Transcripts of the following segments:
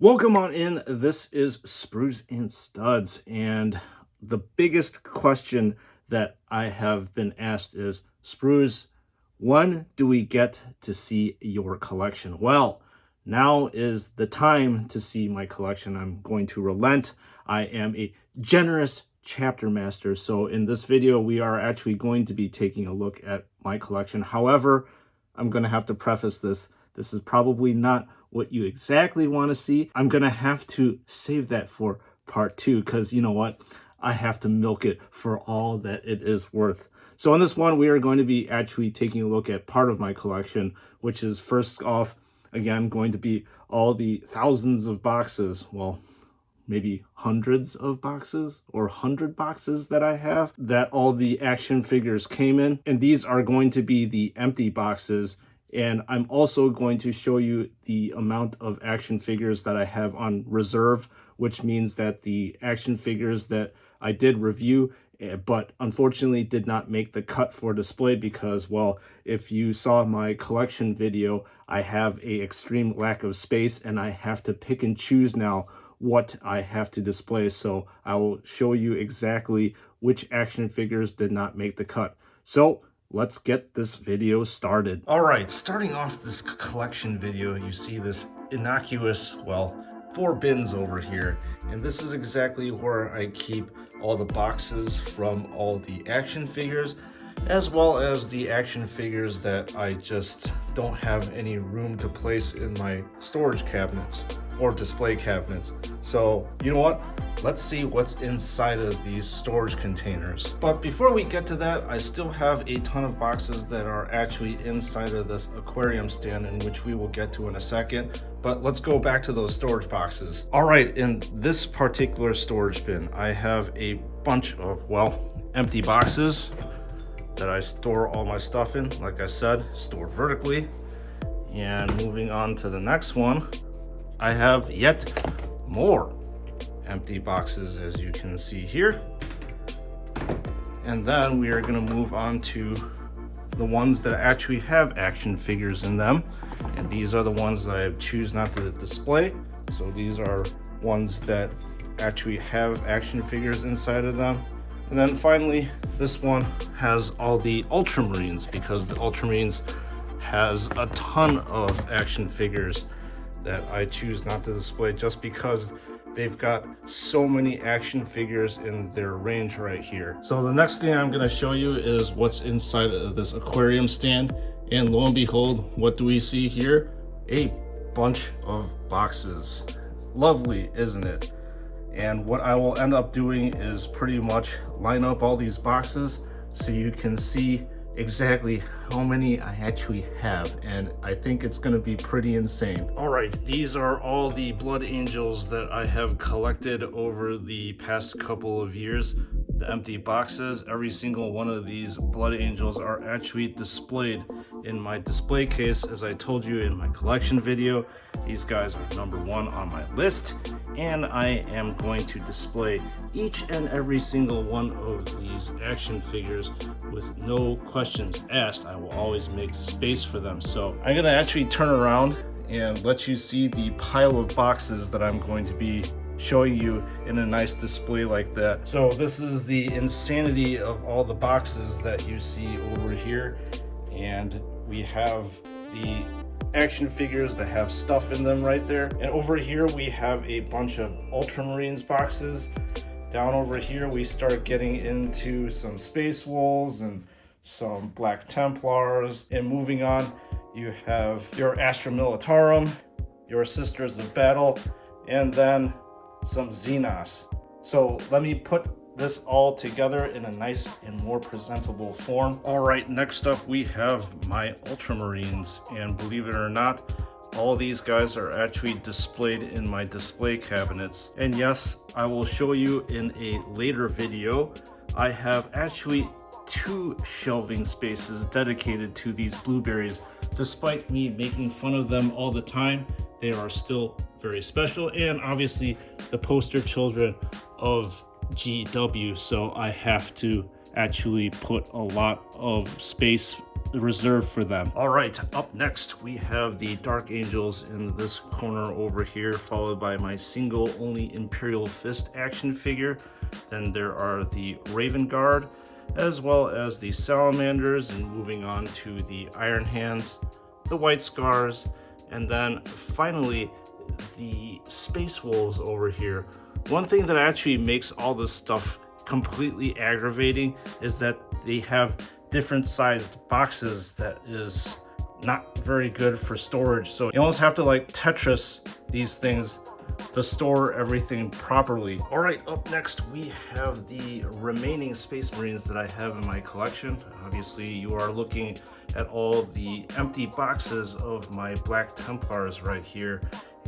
Welcome on in. This is Sprues and Studs, and the biggest question that I have been asked is, Sprues, when do we get to see your collection? Well, now is the time to see my collection. I'm going to relent. I am a generous chapter master, so in this video we are actually going to be taking a look at my collection. However, I'm going to have to preface this. This is probably not what you exactly want to see. I'm going to have to save that for part 2 because you know what? I have to milk it for all that it is worth. So on this one, we are going to be actually taking a look at part of my collection, which is first off, again, going to be all the thousands of boxes, well, maybe hundreds of boxes or 100 boxes that I have, that all the action figures came in. And these are going to be the empty boxes. And I'm also going to show you the amount of action figures that I have on reserve, which means that the action figures that I did review, but unfortunately did not make the cut for display because, well, if you saw my collection video, I have an extreme lack of space and I have to pick and choose now what I have to display. So I will show you exactly which action figures did not make the cut. So let's get this video started. All right, starting off this collection video, you see this innocuous, well, 4 bins over here. And this is exactly where I keep all the boxes from all the action figures, as well as the action figures that I just don't have any room to place in my storage cabinets or display cabinets. So, you know what? Let's see what's inside of these storage containers. But before we get to that, I still have a ton of boxes that are actually inside of this aquarium stand, in which we will get to in a second. But let's go back to those storage boxes. All right, in this particular storage bin, I have a bunch of, well, empty boxes that I store all my stuff in. Like I said, stored vertically. And moving on to the next one, I have yet more empty boxes, as you can see here. And then we are going to move on to the ones that actually have action figures in them. And these are the ones that I choose not to display. So these are ones that actually have action figures inside of them. And then finally, this one has all the Ultramarines, because the Ultramarines has a ton of action figures that I choose not to display just because they've got so many action figures in their range right here. So the next thing I'm going to show you is what's inside of this aquarium stand. And lo and behold, what do we see here? A bunch of boxes. Lovely, isn't it? And what I will end up doing is pretty much line up all these boxes so you can see exactly how many I actually have, and I think it's going to be pretty insane. All right, these are all the Blood Angels that I have collected over the past couple of years. The empty boxes, every single one of these Blood Angels are actually displayed in my display case. As I told you in my collection video, these guys are #1 on my list, and I am going to display each and every single one of these action figures with no questions asked. I will always make space for them. So I'm gonna actually turn around and let you see the pile of boxes that I'm going to be showing you in a nice display like that. So this is the insanity of all the boxes that you see over here. And we have the action figures that have stuff in them right there. And over here we have a bunch of Ultramarines boxes. Down over here we start getting into some Space Wolves and some Black Templars. And moving on, you have your Astra Militarum, your Sisters of Battle, and then some Xenos. So let me put this all together in a nice and more presentable form. All right, next up we have my Ultramarines, and believe it or not, all these guys are actually displayed in my display cabinets. And yes, I will show you in a later video, I have actually 2 shelving spaces dedicated to these blueberries. Despite me making fun of them all the time, they are still very special and obviously the poster children of GW, so I have to actually put a lot of space reserved for them. All right, up next we have the Dark Angels in this corner over here, followed by my single only Imperial Fist action figure. Then there are the Raven Guard, as well as the Salamanders, and moving on to the Iron Hands, the White Scars, and then finally the Space Wolves over here. One thing that actually makes all this stuff completely aggravating is that they have different sized boxes that is not very good for storage. So you almost have to like Tetris these things to store everything properly. All right, up next we have the remaining Space Marines that I have in my collection. Obviously you are looking at all the empty boxes of my Black Templars right here,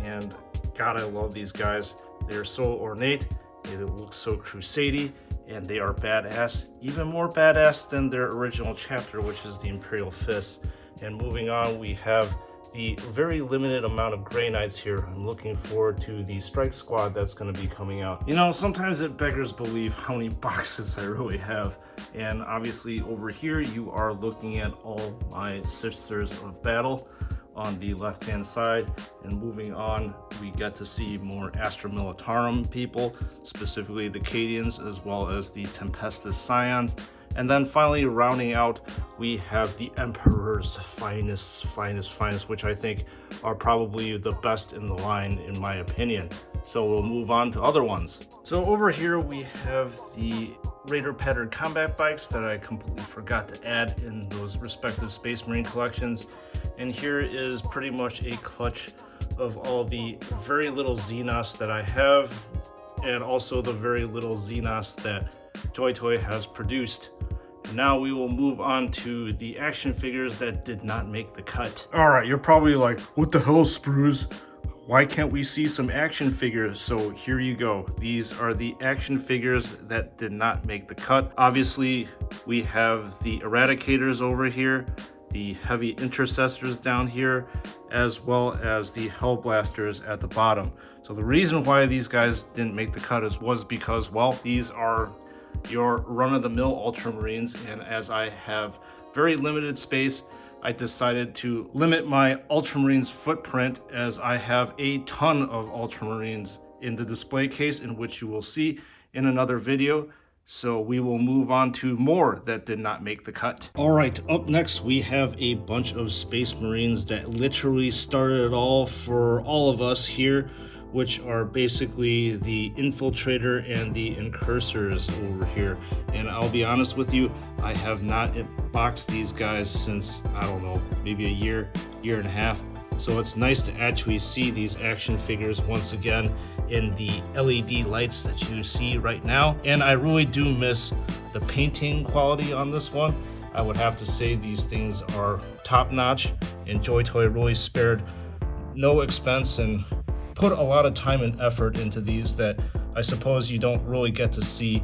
and God, I love these guys. They are so ornate, they look so crusadey, and they are badass, even more badass than their original chapter, which is the Imperial Fist. And moving on, we have the very limited amount of Grey Knights here. I'm looking forward to the Strike Squad that's going to be coming out. You know, sometimes it beggars belief how many boxes I really have. And obviously over here, you are looking at all my Sisters of Battle on the left hand side, and moving on we get to see more Astra Militarum people, specifically the Cadians as well as the Tempestus Scions. And then finally rounding out, we have the Emperor's finest, which I think are probably the best in the line in my opinion. So we'll move on to other ones. So over here we have the Raider patterned combat bikes that I completely forgot to add in those respective Space Marine collections. And here is pretty much a clutch of all the very little Xenos that I have, and also the very little Xenos that JoyToy has produced. Now we will move on to the action figures that did not make the cut. All right, you're probably like, what the hell, Sprues? Why can't we see some action figures? So here you go. These are the action figures that did not make the cut. Obviously, we have the Eradicators over here, the Heavy Intercessors down here, as well as the Hellblasters at the bottom. So the reason why these guys didn't make the cut was because, well, these are your run-of-the-mill Ultramarines, and as I have very limited space, I decided to limit my Ultramarines footprint, as I have a ton of Ultramarines in the display case, in which you will see in another video. So we will move on to more that did not make the cut. All right, up next we have a bunch of Space Marines that literally started it all for all of us here, which are basically the Infiltrator and the Incursors over here. And I'll be honest with you, I have not boxed these guys since, I don't know, maybe a year and a half. So it's nice to actually see these action figures once again in the LED lights that you see right now. And I really do miss the painting quality on this one. I would have to say these things are top notch, and JoyToy really spared no expense and put a lot of time and effort into these that I suppose you don't really get to see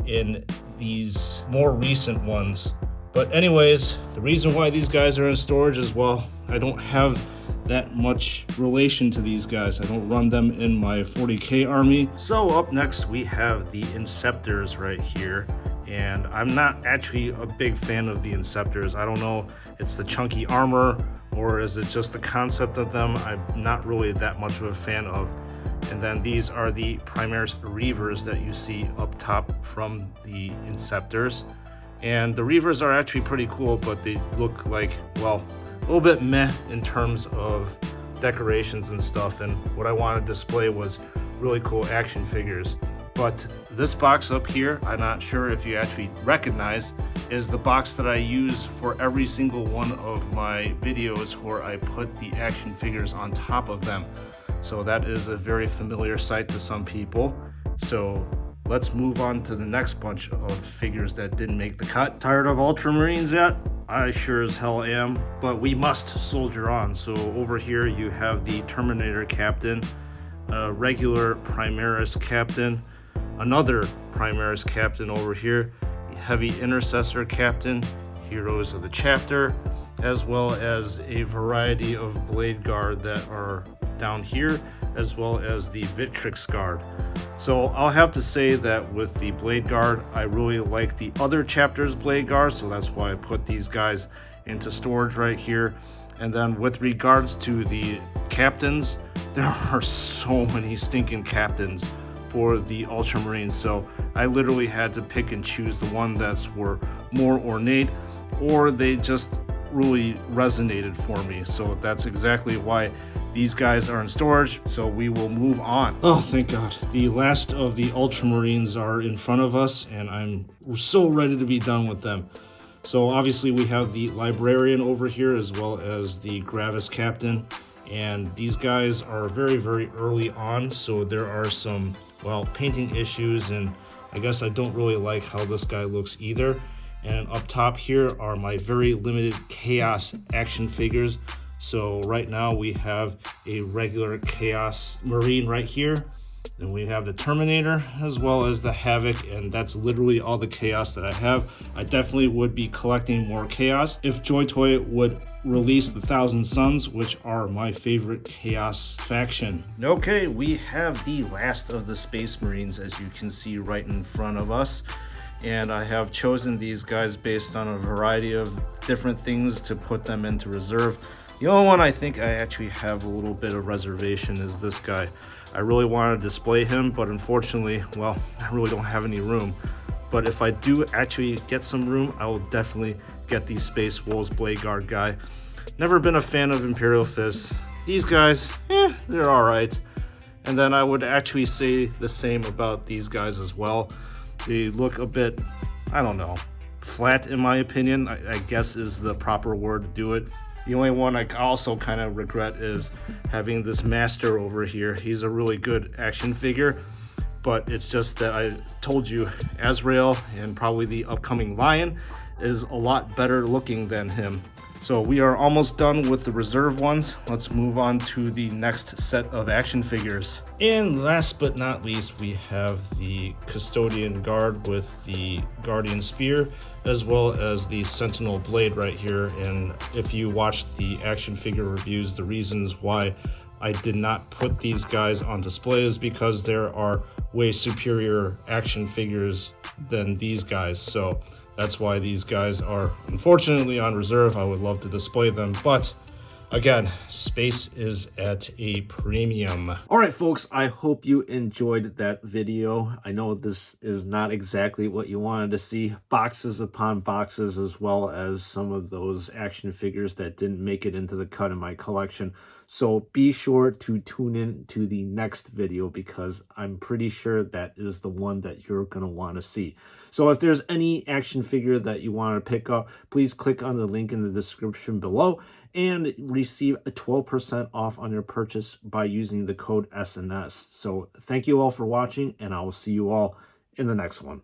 in these more recent ones. But anyways, the reason why these guys are in storage is, well, I don't have that much relation to these guys. I don't run them in my 40K army. So up next we have the Inceptors right here, and I'm not actually a big fan of the Inceptors. I don't know, it's the chunky armor, or is it just the concept of them? I'm not really that much of a fan of. And then these are the Primaris Reavers that you see up top from the Inceptors. And the Reavers are actually pretty cool, but they look like, well, a little bit meh in terms of decorations and stuff. And what I wanted to display was really cool action figures. But this box up here, I'm not sure if you actually recognize, is the box that I use for every single one of my videos where I put the action figures on top of them. So that is a very familiar sight to some people. So let's move on to the next bunch of figures that didn't make the cut. Tired of Ultramarines yet? I sure as hell am, but we must soldier on. So over here you have the Terminator Captain, a regular Primaris Captain, another Primaris Captain over here, the Heavy Intercessor Captain, Heroes of the Chapter, as well as a variety of Blade Guard that are down here, as well as the Victrix Guard. So I'll have to say that with the Blade Guard, I really like the other chapter's Blade Guard, so that's why I put these guys into storage right here. And then with regards to the captains, there are so many stinking captains for the Ultramarines, so I literally had to pick and choose the one that's were more ornate, or they just really resonated for me. So that's exactly why these guys are in storage. So we will move on. Oh, thank God. The last of the Ultramarines are in front of us, and I'm so ready to be done with them. So obviously we have the Librarian over here, as well as the Gravis Captain, and these guys are very, very early on, so there are some, well, painting issues, and I guess I don't really like how this guy looks either. And up top here are my very limited Chaos action figures. So right now we have a regular Chaos Marine right here. Then we have the Terminator as well as the Havoc, and that's literally all the Chaos that I have. I definitely would be collecting more Chaos if JoyToy would release the Thousand Suns, which are my favorite Chaos faction. Okay, we have the last of the Space Marines, as you can see right in front of us. And I have chosen these guys based on a variety of different things to put them into reserve. The only one I think I actually have a little bit of reservation is this guy. I really want to display him, but unfortunately, well, I really don't have any room. But if I do actually get some room, I will definitely get the Space Wolves Blade Guard guy. Never been a fan of Imperial Fists. These guys, they're alright. And then I would actually say the same about these guys as well. They look a bit, I don't know, flat in my opinion, I guess is the proper word to do it. The only one I also kind of regret is having this Master over here. He's a really good action figure, but it's just that I told you Azrael and probably the upcoming Lion is a lot better looking than him. So we are almost done with the reserve ones. Let's move on to the next set of action figures. And last but not least, we have the Custodian Guard with the Guardian Spear, as well as the Sentinel Blade right here. And if you watched the action figure reviews, the reasons why I did not put these guys on display is because there are way superior action figures than these guys. So that's why these guys are unfortunately on reserve. I would love to display them, but again, space is at a premium. All right, folks, I hope you enjoyed that video. I know this is not exactly what you wanted to see. Boxes upon boxes, as well as some of those action figures that didn't make it into the cut in my collection. So be sure to tune in to the next video, because I'm pretty sure that is the one that you're going to want to see. So if there's any action figure that you want to pick up, please click on the link in the description below and receive a 12% off on your purchase by using the code SNS. So thank you all for watching, and I will see you all in the next one.